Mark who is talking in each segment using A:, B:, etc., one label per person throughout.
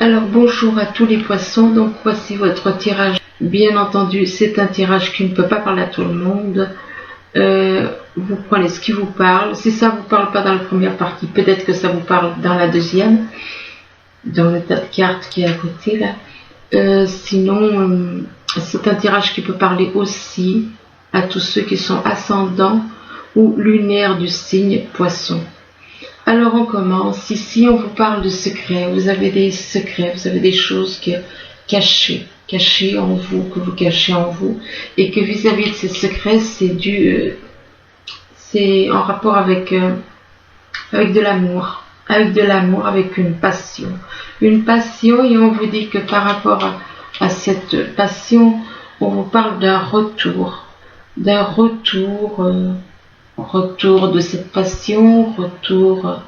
A: Alors bonjour à tous les poissons, donc voici votre tirage. Bien entendu, c'est un tirage qui ne peut pas parler à tout le monde. Vous prenez ce qui vous parle. Si ça vous parle pas dans la première partie, peut-être que ça vous parle dans la deuxième, dans le tas de cartes qui est à côté là. Sinon, c'est un tirage qui peut parler aussi à tous ceux qui sont ascendants ou lunaires du signe poisson. Alors on commence. Ici on vous parle de secrets. Vous avez des secrets, vous avez des choses cachées en vous, que vous cachez en vous, et que vis-à-vis de ces secrets, c'est en rapport avec de l'amour, avec une passion, et on vous dit que par rapport à cette passion, on vous parle d'un retour de cette passion, retour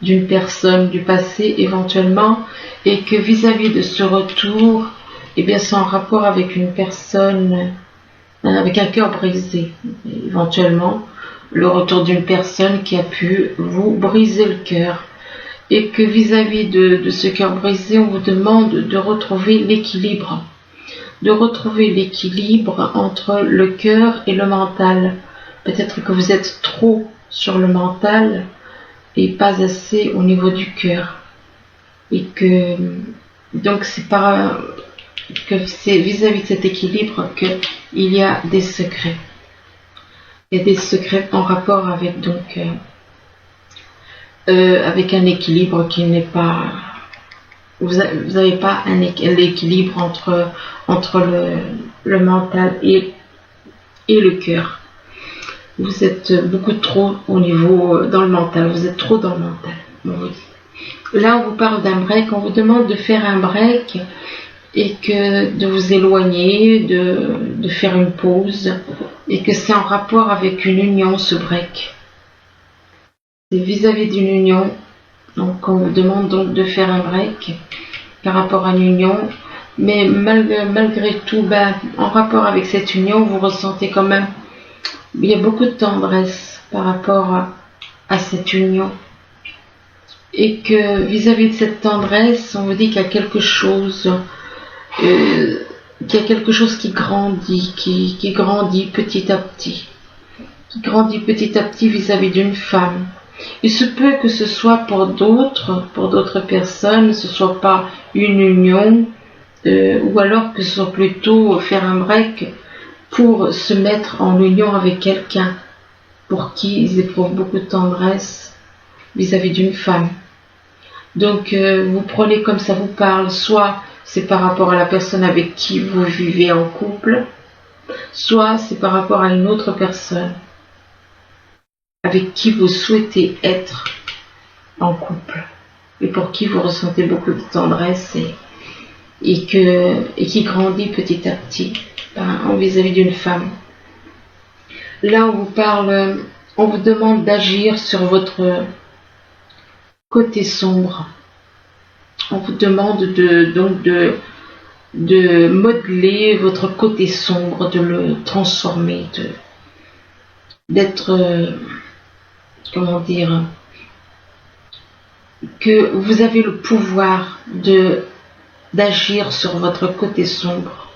A: d'une personne du passé éventuellement, et que vis-à-vis de ce retour, eh bien c'est en rapport avec une personne, avec un cœur brisé, éventuellement, le retour d'une personne qui a pu vous briser le cœur, et que vis-à-vis de ce cœur brisé, on vous demande de retrouver l'équilibre, entre le cœur et le mental. Peut-être que vous êtes trop sur le mental et pas assez au niveau du cœur. Et que donc c'est vis-à-vis de cet équilibre qu'il y a des secrets. Il y a des secrets en rapport avec avec un équilibre qui n'est pas... Vous n'avez pas l'équilibre entre le mental et le cœur. Vous êtes beaucoup trop au niveau dans le mental, vous êtes trop dans le mental. Oui. Là, on vous parle d'un break, on vous demande de faire un break et que de vous éloigner, de faire une pause, et que c'est en rapport avec une union, ce break. C'est vis-à-vis d'une union, donc on vous demande donc de faire un break par rapport à une union, mais malgré tout, en rapport avec cette union, vous ressentez quand même, il y a beaucoup de tendresse par rapport à cette union, et que vis-à-vis de cette tendresse, on vous dit qu'il y a quelque chose, qui grandit, qui grandit petit à petit, vis-à-vis d'une femme. Il se peut que ce soit pour d'autres personnes, ce soit pas une union, ou alors que ce soit plutôt faire un break pour se mettre en union avec quelqu'un pour qui ils éprouvent beaucoup de tendresse vis-à-vis d'une femme. Donc vous prenez comme ça vous parle, soit c'est par rapport à la personne avec qui vous vivez en couple, soit c'est par rapport à une autre personne avec qui vous souhaitez être en couple et pour qui vous ressentez beaucoup de tendresse et qui grandit petit à petit vis-à-vis d'une femme. Là on vous parle, on vous demande d'agir sur votre côté sombre. On vous demande de modeler votre côté sombre, de le transformer, d'être, comment dire, que vous avez le pouvoir d'agir sur votre côté sombre,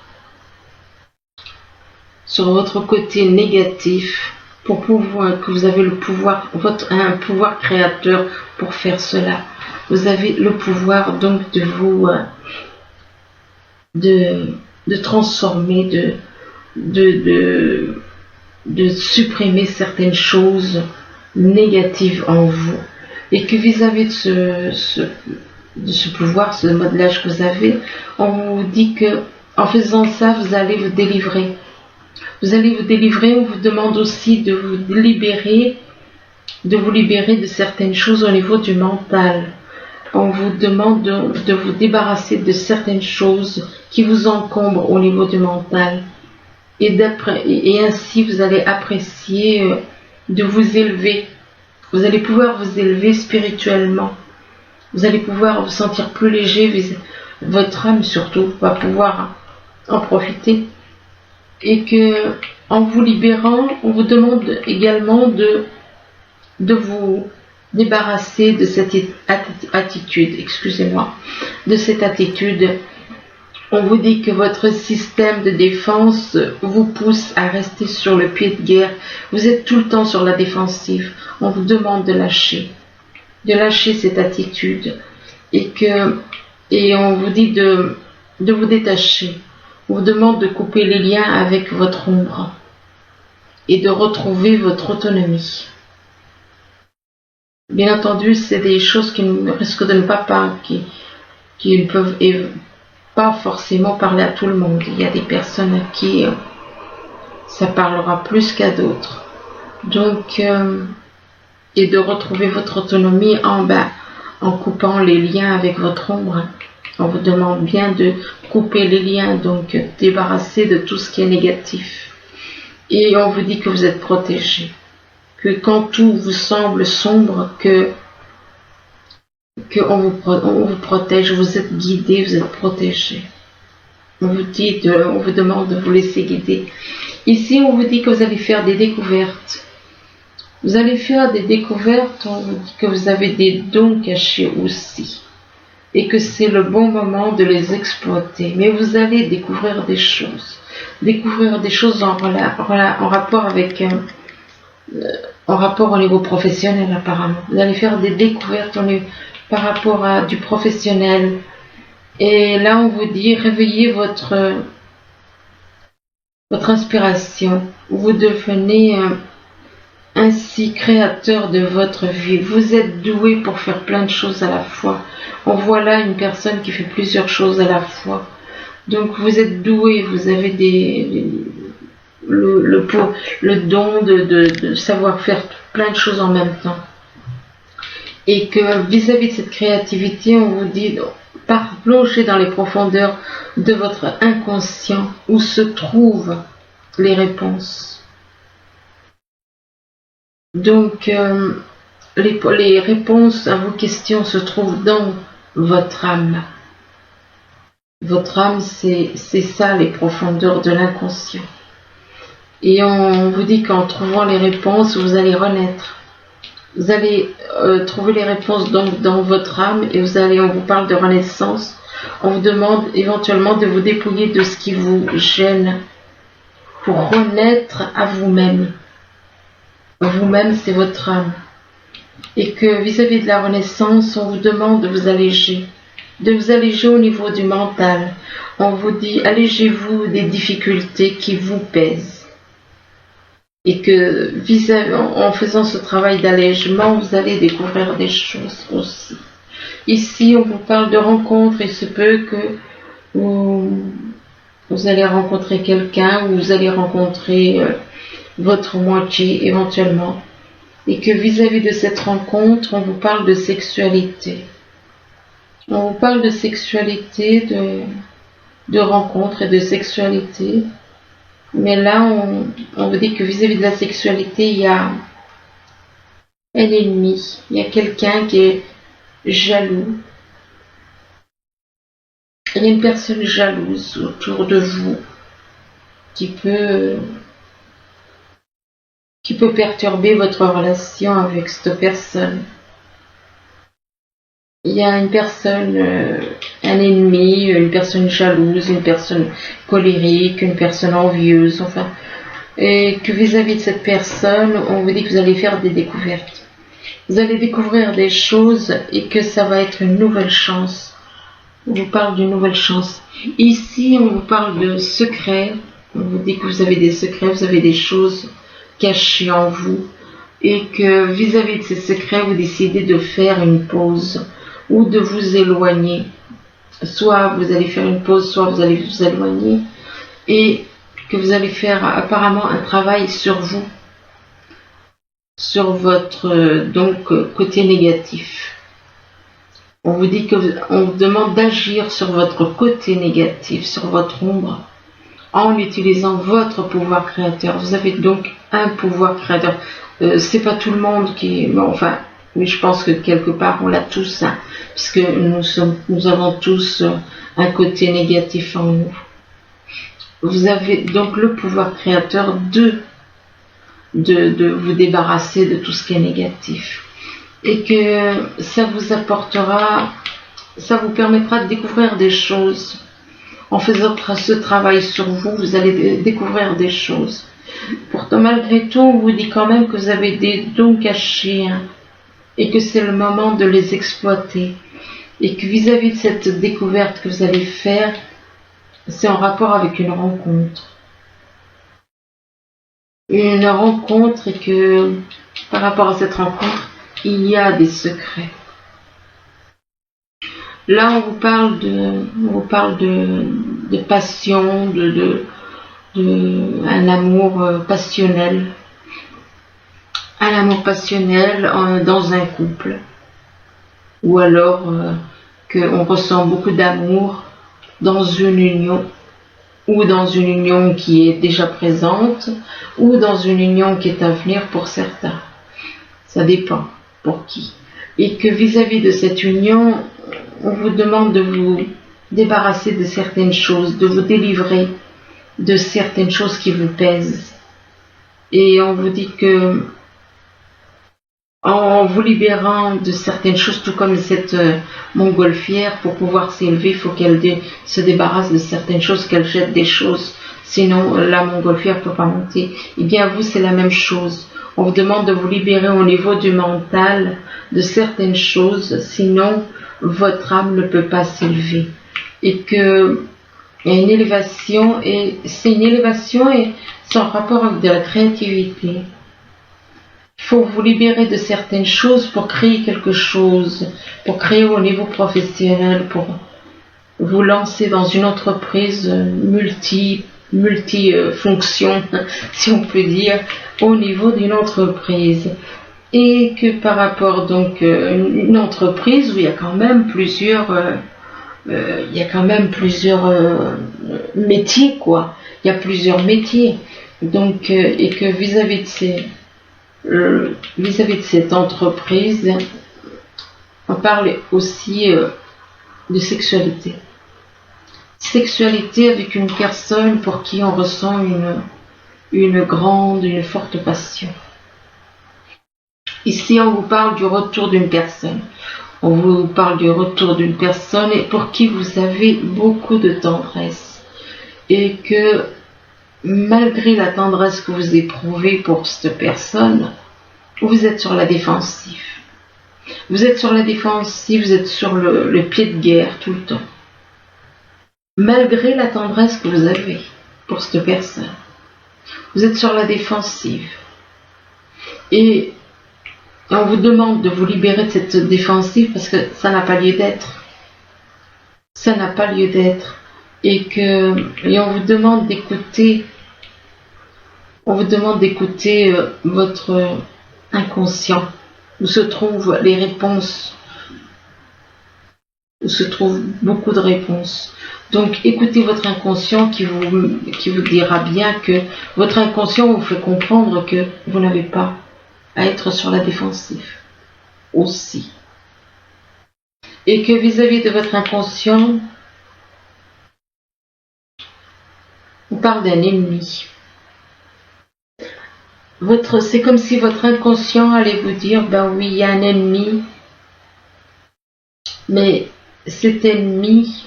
A: sur votre côté négatif, pour pouvoir, que vous avez le pouvoir, un pouvoir créateur pour faire cela. Vous avez le pouvoir donc de vous de transformer, de supprimer certaines choses négatives en vous, et que vis-à-vis de ce pouvoir, ce modelage que vous avez, on vous dit que en faisant ça, vous allez vous délivrer. Vous allez vous délivrer. On vous demande aussi de vous libérer de certaines choses au niveau du mental. On vous demande de vous débarrasser de certaines choses qui vous encombrent au niveau du mental. Et ainsi, vous allez apprécier de vous élever. Vous allez pouvoir vous élever spirituellement. Vous allez pouvoir vous sentir plus léger. Votre âme, surtout, va pouvoir en profiter. Et que, en vous libérant, on vous demande également de vous débarrasser de cette attitude, excusez-moi, de cette attitude. On vous dit que votre système de défense vous pousse à rester sur le pied de guerre. Vous êtes tout le temps sur la défensive. On vous demande de lâcher cette attitude. Et on vous dit de vous détacher. On vous demande de couper les liens avec votre ombre et de retrouver votre autonomie. Bien entendu, c'est des choses qui risquent de ne pas qui ne peuvent pas forcément parler à tout le monde. Il y a des personnes à qui ça parlera plus qu'à d'autres. Donc, et de retrouver votre autonomie en coupant les liens avec votre ombre. On vous demande bien de couper les liens, donc débarrasser de tout ce qui est négatif. Et on vous dit que vous êtes protégé. Que quand tout vous semble sombre, on vous protège, vous êtes guidé, vous êtes protégé. On vous demande de vous laisser guider. Ici, on vous dit que vous allez faire des découvertes. Vous allez faire des découvertes, on vous dit que vous avez des dons cachés aussi. Et que c'est le bon moment de les exploiter. Mais vous allez découvrir des choses. Découvrir des choses en rapport avec... en rapport au niveau professionnel apparemment. Vous allez faire des découvertes par rapport à du professionnel. Et là, on vous dit, réveillez votre inspiration. Vous devenez ainsi créateur de votre vie. Vous êtes doué pour faire plein de choses à la fois. On voit là une personne qui fait plusieurs choses à la fois. Donc vous êtes doué, vous avez le don de savoir faire plein de choses en même temps. Et que vis-à-vis de cette créativité, on vous dit, plongez dans les profondeurs de votre inconscient où se trouvent les réponses. Donc, les réponses à vos questions se trouvent dans votre âme. Votre âme, c'est ça, les profondeurs de l'inconscient. Et on vous dit qu'en trouvant les réponses, vous allez renaître. Vous allez trouver les réponses donc dans votre âme et on vous parle de renaissance. On vous demande éventuellement de vous dépouiller de ce qui vous gêne pour renaître à vous-même. Vous-même, c'est votre âme. Et que vis-à-vis de la renaissance, on vous demande de vous alléger au niveau du mental. On vous dit, allégez-vous des difficultés qui vous pèsent. Et que en faisant ce travail d'allègement, vous allez découvrir des choses aussi. Ici, on vous parle de rencontres. Il se peut que vous allez rencontrer quelqu'un ou vous allez rencontrer votre moitié éventuellement. Et que vis-à-vis de cette rencontre, on vous parle de sexualité. On vous parle de sexualité, de rencontres et de sexualité. Mais là, on vous dit que vis-à-vis de la sexualité, il y a un ennemi. Il y a quelqu'un qui est jaloux. Il y a une personne jalouse autour de vous qui peut perturber votre relation avec cette personne. Il y a une personne, un ennemi, une personne jalouse, une personne colérique, une personne envieuse, enfin. Et que vis-à-vis de cette personne, on vous dit que vous allez faire des découvertes. Vous allez découvrir des choses et que ça va être une nouvelle chance. On vous parle d'une nouvelle chance. Ici, on vous parle de secrets. On vous dit que vous avez des secrets, vous avez des choses cachées en vous. Et que vis-à-vis de ces secrets, vous décidez de faire une pause ou de vous éloigner. Soit vous allez faire une pause, soit vous allez vous éloigner. Et que vous allez faire apparemment un travail sur vous. Sur votre côté négatif. On vous dit on vous demande d'agir sur votre côté négatif, sur votre ombre, en utilisant votre pouvoir créateur. Vous avez donc un pouvoir créateur. C'est pas tout le monde mais je pense que quelque part on l'a tous, puisque nous avons tous un côté négatif en nous. Vous avez donc le pouvoir créateur de vous débarrasser de tout ce qui est négatif. et que ça vous apportera, ça vous permettra de découvrir des choses. En faisant ce travail sur vous, vous allez découvrir des choses. Pourtant, malgré tout, on vous dit quand même que vous avez des dons cachés, hein, et que c'est le moment de les exploiter. Et que vis-à-vis de cette découverte que vous allez faire, c'est en rapport avec une rencontre. Une rencontre, et que par rapport à cette rencontre, il y a des secrets. Là, on vous parle de passion, un amour passionnel. Un amour passionnel dans un couple. Ou alors qu'on ressent beaucoup d'amour dans une union, ou dans une union qui est déjà présente, ou dans une union qui est à venir pour certains. Ça dépend pour qui. Et que vis-à-vis de cette union, on vous demande de vous débarrasser de certaines choses, de vous délivrer de certaines choses qui vous pèsent. Et on vous dit que en vous libérant de certaines choses, tout comme cette montgolfière, pour pouvoir s'élever, il faut qu'elle se débarrasse de certaines choses, qu'elle jette des choses. Sinon, la montgolfière ne peut pas monter. Et bien, vous, c'est la même chose. On vous demande de vous libérer au niveau du mental de certaines choses, sinon, votre âme ne peut pas s'élever. Et que il y a une élévation, et c'est une élévation et c'est en rapport avec de la créativité. Il faut vous libérer de certaines choses pour créer quelque chose, pour créer au niveau professionnel, pour vous lancer dans une entreprise multifonction, si on peut dire, au niveau d'une entreprise. Et que par rapport donc une entreprise où il y a quand même plusieurs métiers, quoi. Il y a plusieurs métiers. Donc et que vis-à-vis de cette entreprise, on parle aussi de sexualité. Sexualité avec une personne pour qui on ressent une forte passion. Ici, on vous parle du retour d'une personne. On vous parle du retour d'une personne et pour qui vous avez beaucoup de tendresse. Et que malgré la tendresse que vous éprouvez pour cette personne, vous êtes sur la défensive. Vous êtes sur la défensive, vous êtes sur le pied de guerre tout le temps. Malgré la tendresse que vous avez pour cette personne, vous êtes sur la défensive. Et on vous demande de vous libérer de cette défensive parce que ça n'a pas lieu d'être. Ça n'a pas lieu d'être. Et on vous demande d'écouter. On vous demande d'écouter votre inconscient, où se trouvent les réponses, où se trouvent beaucoup de réponses. Donc écoutez votre inconscient qui vous dira bien que votre inconscient vous fait comprendre que vous n'avez pas à être sur la défensive aussi. Et que vis-à-vis de votre inconscient, on parle d'un ennemi. C'est comme si votre inconscient allait vous dire, ben oui, il y a un ennemi, mais cet ennemi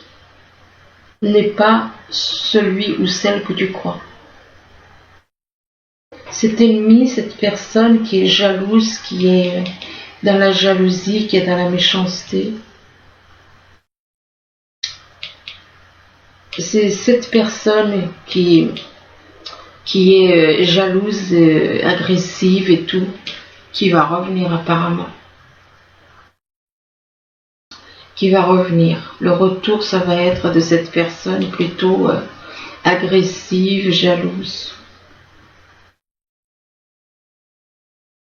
A: n'est pas celui ou celle que tu crois. Cet ennemi, cette personne qui est jalouse, qui est dans la jalousie, qui est dans la méchanceté, c'est cette personne qui est jalouse, agressive et tout, qui va revenir apparemment. Qui va revenir. Le retour, ça va être de cette personne plutôt agressive, jalouse.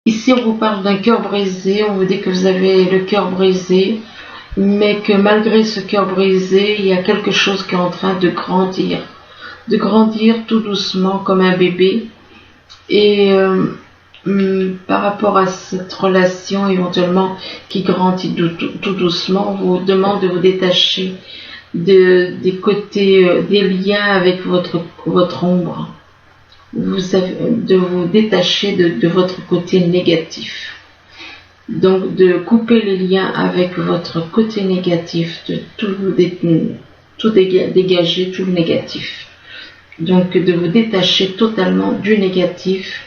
A: Ici, on vous parle d'un cœur brisé, on vous dit que vous avez le cœur brisé, mais que malgré ce cœur brisé, il y a quelque chose qui est en train de grandir tout doucement comme un bébé. Et par rapport à cette relation éventuellement qui grandit tout doucement, on vous demande de vous détacher des côtés, des liens avec votre ombre. De vous détacher de votre côté négatif. Donc de couper les liens avec votre côté négatif, de tout dégager, tout le négatif. Donc de vous détacher totalement du négatif.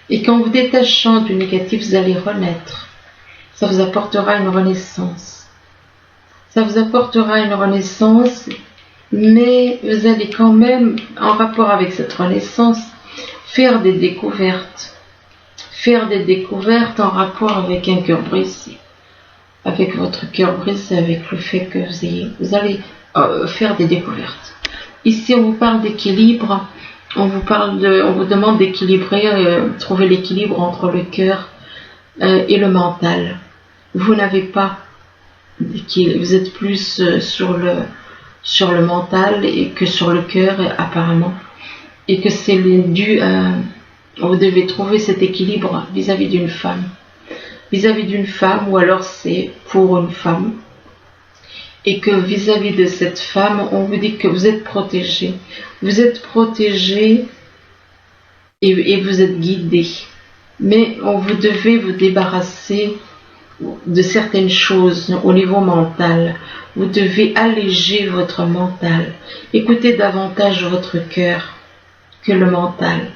A: Et qu'en vous détachant du négatif, vous allez renaître. Ça vous apportera une renaissance. Ça vous apportera une renaissance, mais vous allez quand même, en rapport avec cette renaissance, faire des découvertes. Faire des découvertes en rapport avec un cœur brisé. Avec votre cœur brisé, avec le fait que vous allez faire des découvertes. Ici, on vous parle d'équilibre. On vous demande d'équilibrer, trouver l'équilibre entre le cœur et le mental. Vous n'avez pas d'équilibre. Vous êtes plus sur le mental et que sur le cœur apparemment. Et que c'est dû à... Vous devez trouver cet équilibre vis-à-vis d'une femme. Vis-à-vis d'une femme, ou alors c'est pour une femme. Et que vis-à-vis de cette femme, on vous dit que vous êtes protégé. Vous êtes protégé et vous êtes guidé. Mais vous devez vous débarrasser de certaines choses au niveau mental. Vous devez alléger votre mental. Écoutez davantage votre cœur que le mental.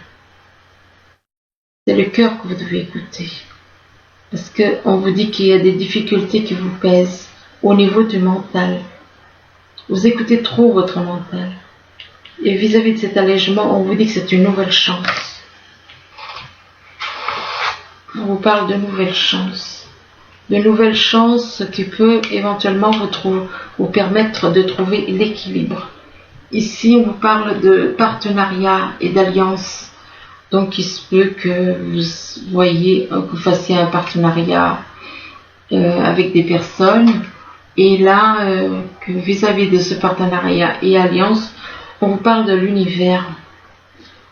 A: C'est le cœur que vous devez écouter. Parce qu'on vous dit qu'il y a des difficultés qui vous pèsent au niveau du mental. Vous écoutez trop votre mental. Et vis-à-vis de cet allègement, on vous dit que c'est une nouvelle chance. On vous parle de nouvelles chances. De nouvelles chances qui peut éventuellement vous permettre de trouver l'équilibre. Ici, on vous parle de partenariat et d'alliance. Donc, il se peut que vous fassiez un partenariat avec des personnes. Et là, que vis-à-vis de ce partenariat et alliance, on vous parle de l'univers.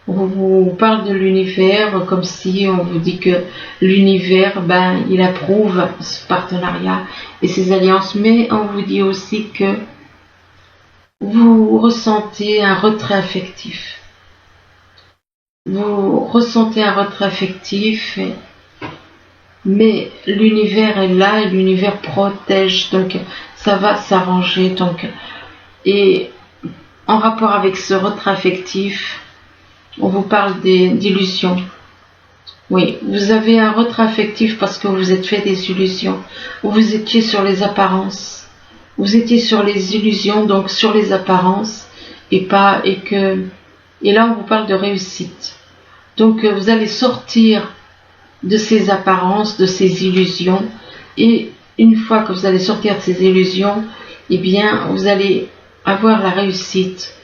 A: On vous parle de l'univers comme si on vous dit que l'univers, il approuve ce partenariat et ces alliances. Mais on vous dit aussi que vous ressentez un retrait affectif. Vous ressentez un retrait affectif, mais l'univers est là et l'univers protège, donc ça va s'arranger. Et en rapport avec ce retrait affectif, on vous parle d'illusions. Oui, vous avez un retrait affectif parce que vous vous êtes fait des illusions. Vous étiez sur les apparences. Vous étiez sur les illusions, donc sur les apparences, et là on vous parle de réussite. Donc vous allez sortir de ces apparences, de ces illusions, et une fois que vous allez sortir de ces illusions, eh bien vous allez avoir la réussite.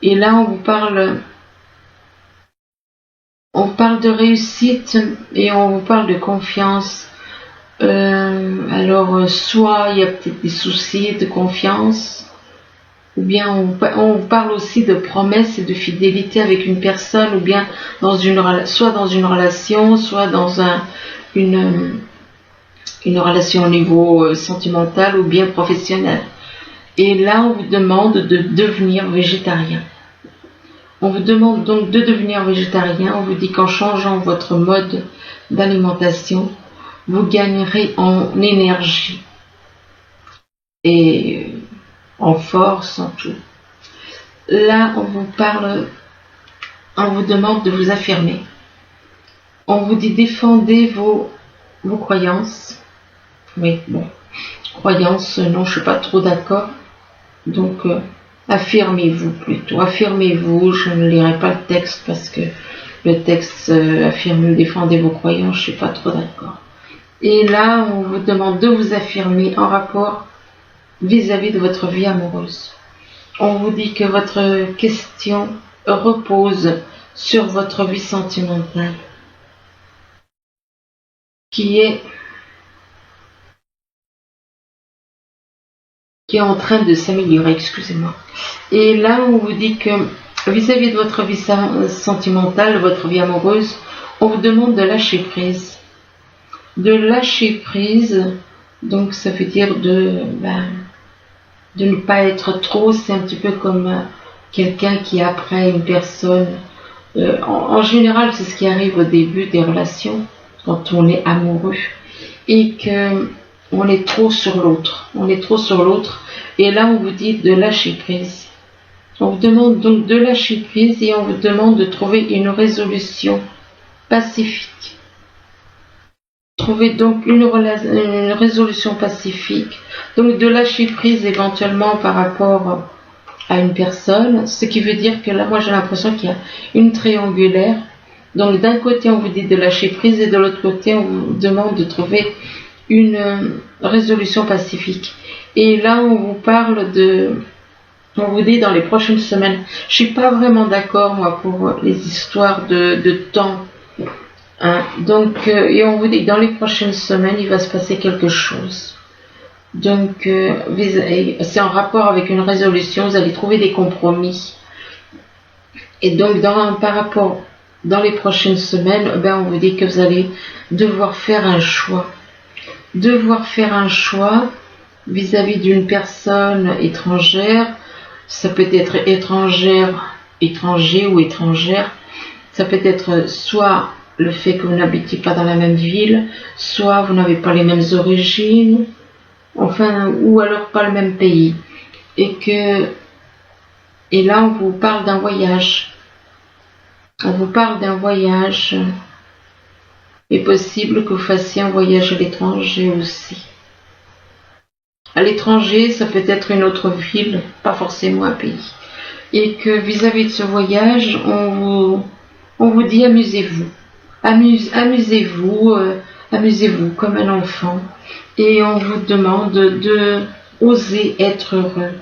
A: Et là on parle de réussite et on vous parle de confiance. Alors soit il y a peut-être des soucis de confiance, ou bien on parle aussi de promesses et de fidélité avec une personne, ou bien soit dans une relation, soit dans une relation au niveau sentimental ou bien professionnel. Et là, on vous demande de devenir végétarien. On vous demande donc de devenir végétarien. On vous dit qu'en changeant votre mode d'alimentation, vous gagnerez en énergie et en force, en tout. Là, on vous demande de vous affirmer. On vous dit défendez vos croyances. Oui, bon. Croyances, non, je suis pas trop d'accord. Donc, affirmez-vous plutôt. Affirmez-vous. Je ne lirai pas le texte parce que le texte affirme défendez vos croyances. Je suis pas trop d'accord. Et là, on vous demande de vous affirmer en rapport vis-à-vis de votre vie amoureuse. On vous dit que votre question repose sur votre vie sentimentale, qui est en train de s'améliorer, excusez-moi. Et là, on vous dit que vis-à-vis de votre vie sentimentale, votre vie amoureuse, on vous demande de lâcher prise. De lâcher prise, donc ça veut dire de ne pas être trop, c'est un petit peu comme quelqu'un qui après une personne, en général c'est ce qui arrive au début des relations, quand on est amoureux. et que on est trop sur l'autre. On est trop sur l'autre. Et là, on vous dit de lâcher prise. On vous demande donc de lâcher prise et on vous demande de trouver une résolution pacifique. Trouvez donc une résolution pacifique. Donc de lâcher prise éventuellement par rapport à une personne. Ce qui veut dire que là, moi j'ai l'impression qu'il y a une triangulaire. Donc d'un côté on vous dit de lâcher prise et de l'autre côté on vous demande de trouver une résolution pacifique. Et là on vous parle on vous dit dans les prochaines semaines. Je suis pas vraiment d'accord moi pour les histoires de temps. Hein. Donc et on vous dit que dans les prochaines semaines il va se passer quelque chose. Donc c'est en rapport avec une résolution. Vous allez trouver des compromis. Et donc par rapport dans les prochaines semaines, on vous dit que vous allez devoir faire un choix. Devoir faire un choix vis-à-vis d'une personne étrangère. Ça peut être étranger ou étrangère. Ça peut être soit le fait que vous n'habitez pas dans la même ville, soit vous n'avez pas les mêmes origines, ou alors pas le même pays. Et là, on vous parle d'un voyage. On vous parle d'un voyage. Il est possible que vous fassiez un voyage à l'étranger aussi. À l'étranger, ça peut être une autre ville, pas forcément un pays. Et que vis-à-vis de ce voyage, on vous dit amusez-vous. Amusez-vous comme un enfant. Et on vous demande de oser être heureux.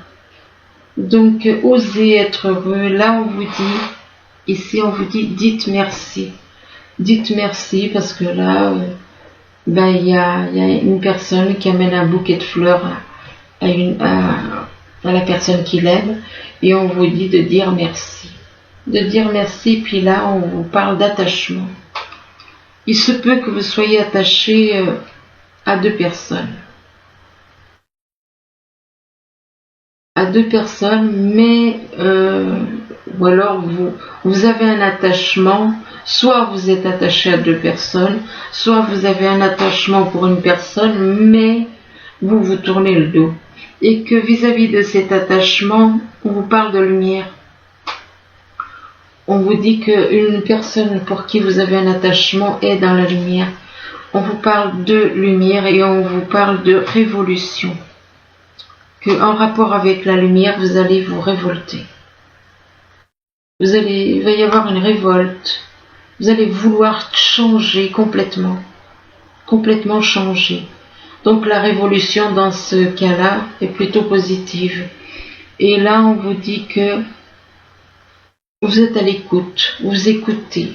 A: Donc, oser être heureux. Là, ici, on vous dit, dites merci. Dites merci parce que là, il y a une personne qui amène un bouquet de fleurs à la personne qu'il aime. Et on vous dit de dire merci. De dire merci, puis là, on vous parle d'attachement. Il se peut que vous soyez attaché à deux personnes. À deux personnes, mais ou alors vous avez un attachement, soit vous êtes attaché à deux personnes, soit vous avez un attachement pour une personne, mais vous vous tournez le dos. Et que vis-à-vis de cet attachement, on vous parle de lumière. On vous dit qu'une personne pour qui vous avez un attachement est dans la lumière. On vous parle de lumière et on vous parle de révolution. En rapport avec la lumière, vous allez vous révolter. Il va y avoir une révolte. Vous allez vouloir changer complètement. Complètement changer. Donc la révolution dans ce cas-là est plutôt positive. Et là, on vous dit que vous êtes à l'écoute, vous écoutez.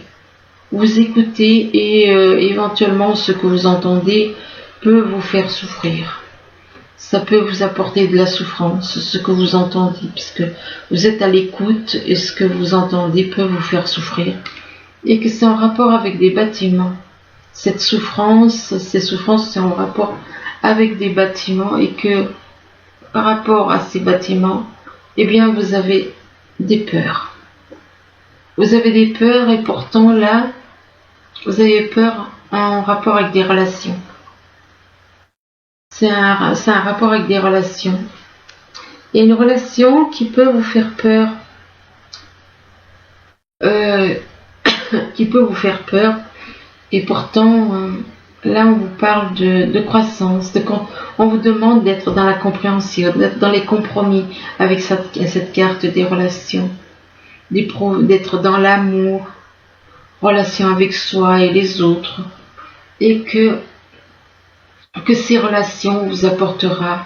A: Vous écoutez et éventuellement ce que vous entendez peut vous faire souffrir. Ça peut vous apporter de la souffrance, ce que vous entendez, puisque vous êtes à l'écoute et ce que vous entendez peut vous faire souffrir. Et que c'est en rapport avec des bâtiments. Ces souffrances, c'est en rapport avec des bâtiments et que par rapport à ces bâtiments, vous avez des peurs. Vous avez des peurs et pourtant là, vous avez peur en rapport avec des relations. C'est un rapport avec des relations. Il y a une relation qui peut vous faire peur. Qui peut vous faire peur. Et pourtant, là on vous parle de croissance. On vous demande d'être dans la compréhension, d'être dans les compromis avec cette carte des relations. D'être dans l'amour, relation avec soi et les autres. Et que ces relations vous apportera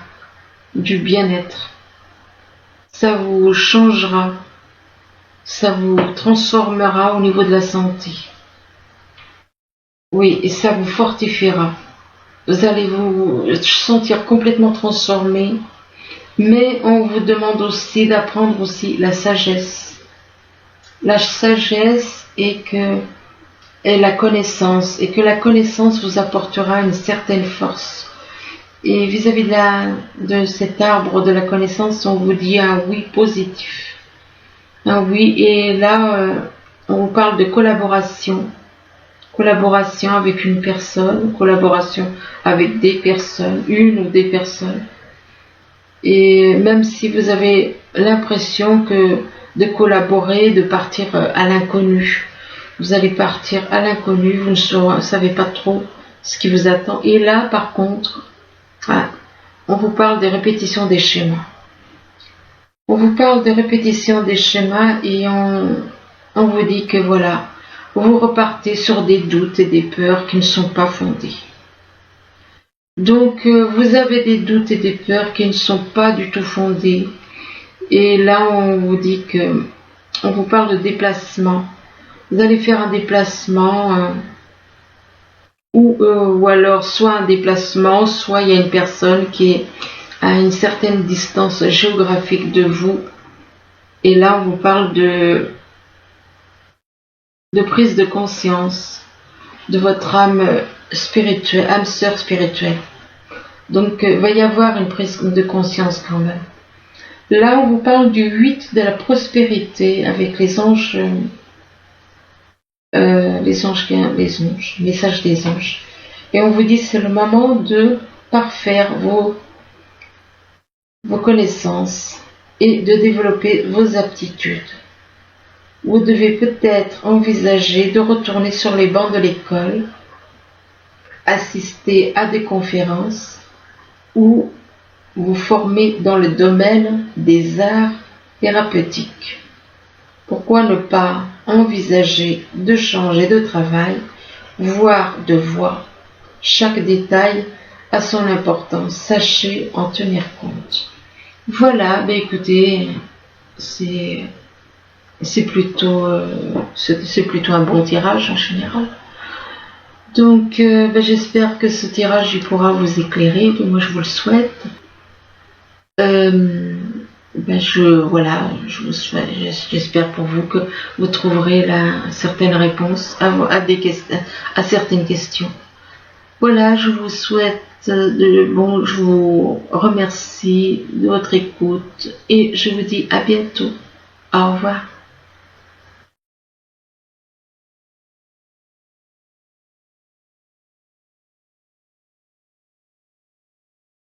A: du bien-être. Ça vous changera, ça vous transformera au niveau de la santé. Oui, et ça vous fortifiera. Vous allez vous sentir complètement transformé, mais on vous demande aussi d'apprendre aussi la sagesse. La sagesse et la connaissance, et que la connaissance vous apportera une certaine force. Et vis-à-vis de cet arbre de la connaissance, on vous dit un oui positif. Un oui, et là, on vous parle de collaboration. collaboration avec une personne, collaboration avec des personnes, une ou des personnes. Et même si vous avez l'impression que de collaborer, de partir à l'inconnu, vous allez partir à l'inconnu, vous ne savez pas trop ce qui vous attend. Et là, par contre, on vous parle des répétitions des schémas. On vous parle de répétition des schémas et on vous dit que voilà, vous repartez sur des doutes et des peurs qui ne sont pas fondés. Donc, vous avez des doutes et des peurs qui ne sont pas du tout fondés. Et là, on vous dit que, on vous parle de déplacement. Vous allez faire un déplacement, ou alors soit un déplacement, soit il y a une personne qui est à une certaine distance géographique de vous. Et là, on vous parle de prise de conscience de votre âme spirituelle, âme sœur spirituelle. Donc, il va y avoir une prise de conscience quand même. Là, on vous parle du 8 de la prospérité avec les anges, messages des anges. Et on vous dit c'est le moment de parfaire vos connaissances et de développer vos aptitudes. Vous devez peut-être envisager de retourner sur les bancs de l'école, assister à des conférences ou vous former dans le domaine des arts thérapeutiques. Pourquoi ne pas envisager de changer de travail, voire de voie? Chaque détail a son importance, sachez en tenir compte. Voilà, écoutez, c'est plutôt un bon tirage en général. Donc j'espère que ce tirage il pourra vous éclairer, moi je vous le souhaite. J'espère pour vous que vous trouverez certaines réponses à certaines questions. Voilà, je vous souhaite je vous remercie de votre écoute et je vous dis à bientôt. Au revoir.